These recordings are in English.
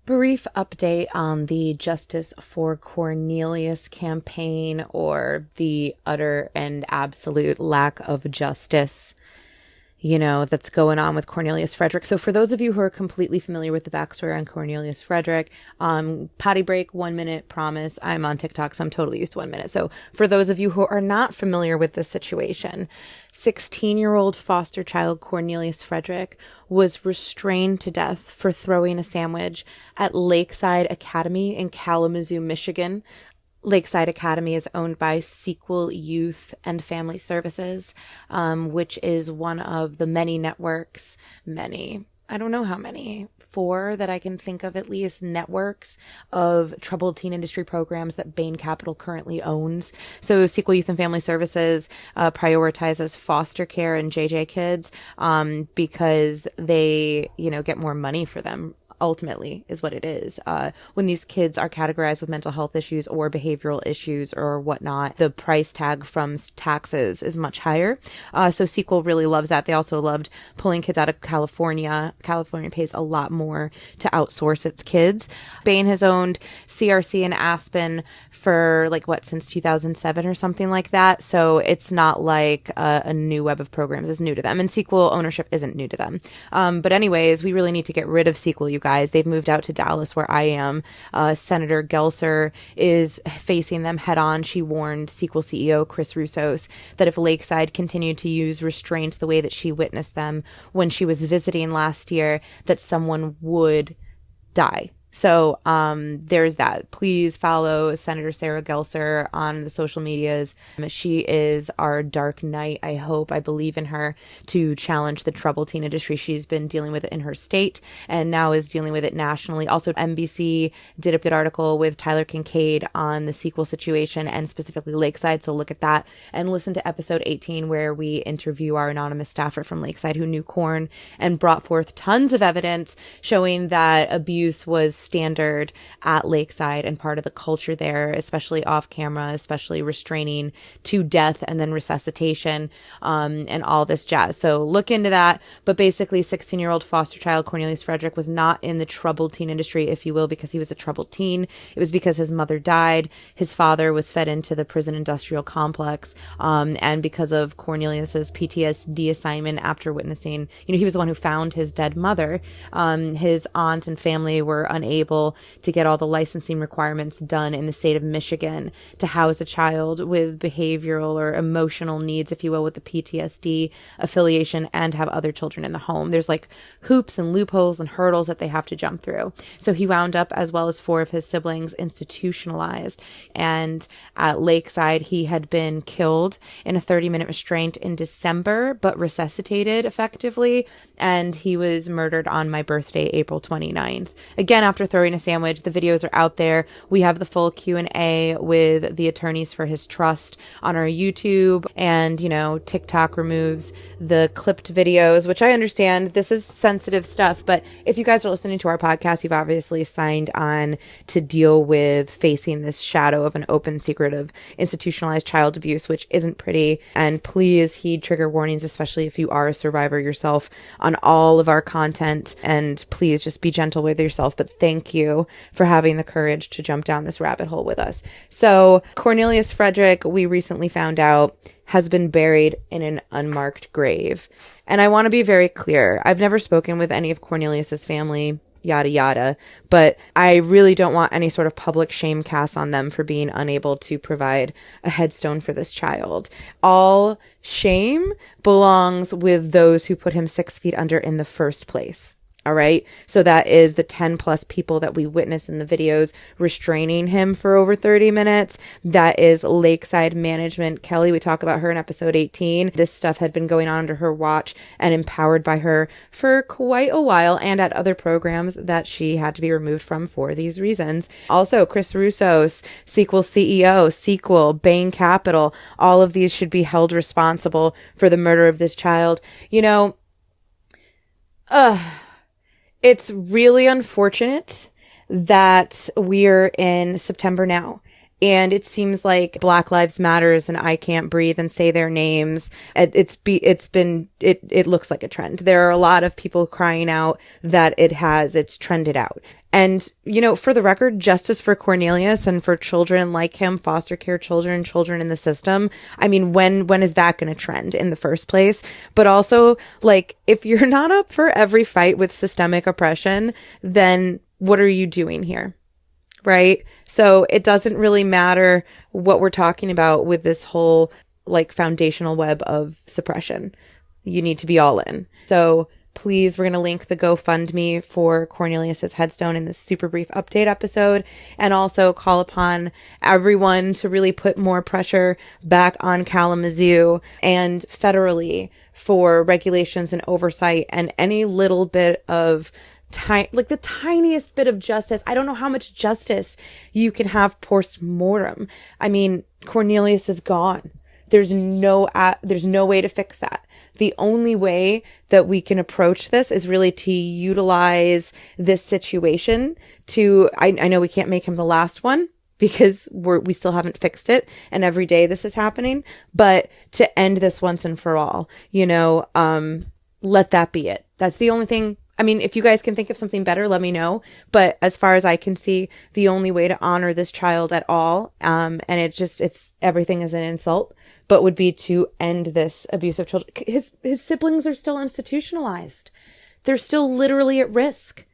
Brief update on the Justice for Cornelius campaign, or the utter and absolute lack of justice, that's going on with Cornelius Frederick. So for those of you who are completely familiar with the backstory on Cornelius Frederick, potty break, 1 minute, promise. I'm on TikTok, so I'm totally used to 1 minute. So for those of you who are not familiar with this situation, 16-year-old foster child Cornelius Frederick was restrained to death for throwing a sandwich at Lakeside Academy in Kalamazoo, Michigan. Lakeside Academy is owned by Sequel Youth and Family Services, which is one of the many networks, I don't know how many, 4 that I can think of at least, networks of troubled teen industry programs that Bain Capital currently owns. So Sequel Youth and Family Services prioritizes foster care and JJ kids because they, get more money for them. Ultimately is what it is. When these kids are categorized with mental health issues or behavioral issues or whatnot, the price tag from taxes is much higher. So Sequel really loves that. They also loved pulling kids out of California. California pays a lot more to outsource its kids. Bain has owned CRC and Aspen for since 2007 or something like that. So it's not like a new web of programs is new to them. And Sequel ownership isn't new to them. But anyways, we really need to get rid of Sequel, you guys. They've moved out to Dallas, where I am. Senator Gelser is facing them head on. She warned Sequel CEO Chris Russos that if Lakeside continued to use restraints the way that she witnessed them when she was visiting last year, that someone would die. So there's that. Please follow Senator Sarah Gelser on the social medias. She is our dark knight, I believe in her, to challenge the troubled teen industry. She's been dealing with it in her state and now is dealing with it nationally. Also, NBC did a good article with Tyler Kincaid on the Sequel situation and specifically Lakeside. So look at that and listen to episode 18, where we interview our anonymous staffer from Lakeside who knew Corn and brought forth tons of evidence showing that abuse was standard at Lakeside and part of the culture there, especially off camera, especially restraining to death and then resuscitation, and all this jazz. So look into that. But basically, 16-year-old foster child Cornelius Frederick was not in the troubled teen industry, if you will, because he was a troubled teen. It was because his mother died. His father was fed into the prison industrial complex. And because of Cornelius's PTSD assignment after witnessing, he was the one who found his dead mother. His aunt and family were unable to get all the licensing requirements done in the state of Michigan to house a child with behavioral or emotional needs, if you will, with the PTSD affiliation and have other children in the home. There's hoops and loopholes and hurdles that they have to jump through. So he wound up, as well as 4 of his siblings, institutionalized. And at Lakeside, he had been killed in a 30-minute restraint in December, but resuscitated effectively. And he was murdered on my birthday, April 29th. Again, after throwing a sandwich. The videos are out there. We have the full Q&A with the attorneys for his trust on our YouTube, and TikTok removes the clipped videos, which I understand this is sensitive stuff, but if you guys are listening to our podcast, you've obviously signed on to deal with facing this shadow of an open secret of institutionalized child abuse, which isn't pretty. And please heed trigger warnings, especially if you are a survivor yourself, on all of our content, and please just be gentle with yourself. But thank you for having the courage to jump down this rabbit hole with us. So Cornelius Frederick, we recently found out, has been buried in an unmarked grave. And I want to be very clear. I've never spoken with any of Cornelius's family, yada, yada, but I really don't want any sort of public shame cast on them for being unable to provide a headstone for this child. All shame belongs with those who put him 6 feet under in the first place. All right. So that is the 10 plus people that we witnessed in the videos restraining him for over 30 minutes. That is Lakeside Management. Kelly, we talk about her in episode 18. This stuff had been going on under her watch and empowered by her for quite a while, and at other programs that she had to be removed from for these reasons. Also, Chris Russos, Sequel CEO, Sequel, Bain Capital, all of these should be held responsible for the murder of this child. It's really unfortunate that we're in September now. And it seems like Black Lives Matters and I Can't Breathe and Say Their Names. It looks like a trend. There are a lot of people crying out that it's trended out. And, for the record, justice for Cornelius and for children like him, foster care children, children in the system. I mean, when is that going to trend in the first place? But also, like, if you're not up for every fight with systemic oppression, then what are you doing here? Right? So it doesn't really matter what we're talking about with this whole, like, foundational web of suppression. You need to be all in. So please, we're going to link the GoFundMe for Cornelius's headstone in this super brief update episode, and also call upon everyone to really put more pressure back on Kalamazoo and federally for regulations and oversight and any little bit of like the tiniest bit of justice. I don't know how much justice you can have post-mortem. I mean, Cornelius is gone. There's no way to fix that. The only way that we can approach this is really to utilize this situation to, I know we can't make him the last one because we still haven't fixed it. And every day this is happening, but to end this once and for all, let that be it. That's the only thing. I mean, if you guys can think of something better, let me know. But as far as I can see, the only way to honor this child at all, and it's everything is an insult, but would be to end this abuse of children. His siblings are still institutionalized. They're still literally at risk.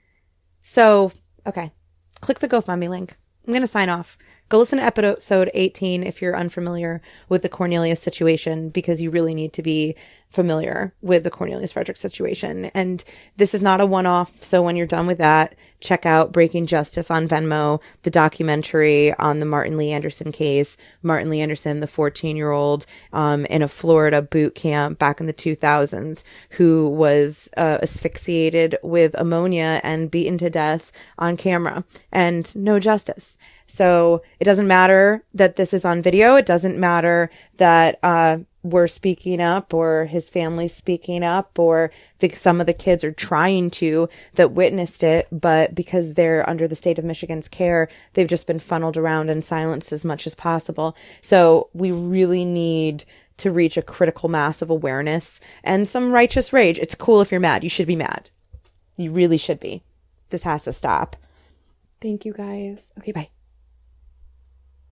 So, okay. Click the GoFundMe link. I'm going to sign off. Go listen to episode 18 if you're unfamiliar with the Cornelius situation, because you really need to be familiar with the Cornelius Frederick situation. And this is not a one-off. So when you're done with that, check out Breaking Justice on Venmo, the documentary on the Martin Lee Anderson case. Martin Lee Anderson, the 14-year-old in a Florida boot camp back in the 2000s, who was asphyxiated with ammonia and beaten to death on camera, and no justice. So it doesn't matter that this is on video. It doesn't matter that we're speaking up or his family's speaking up, or some of the kids are trying to that witnessed it, but because they're under the state of Michigan's care, they've just been funneled around and silenced as much as possible. So we really need to reach a critical mass of awareness and some righteous rage. It's cool if you're mad. You should be mad. You really should be. This has to stop. Thank you guys. Okay, bye.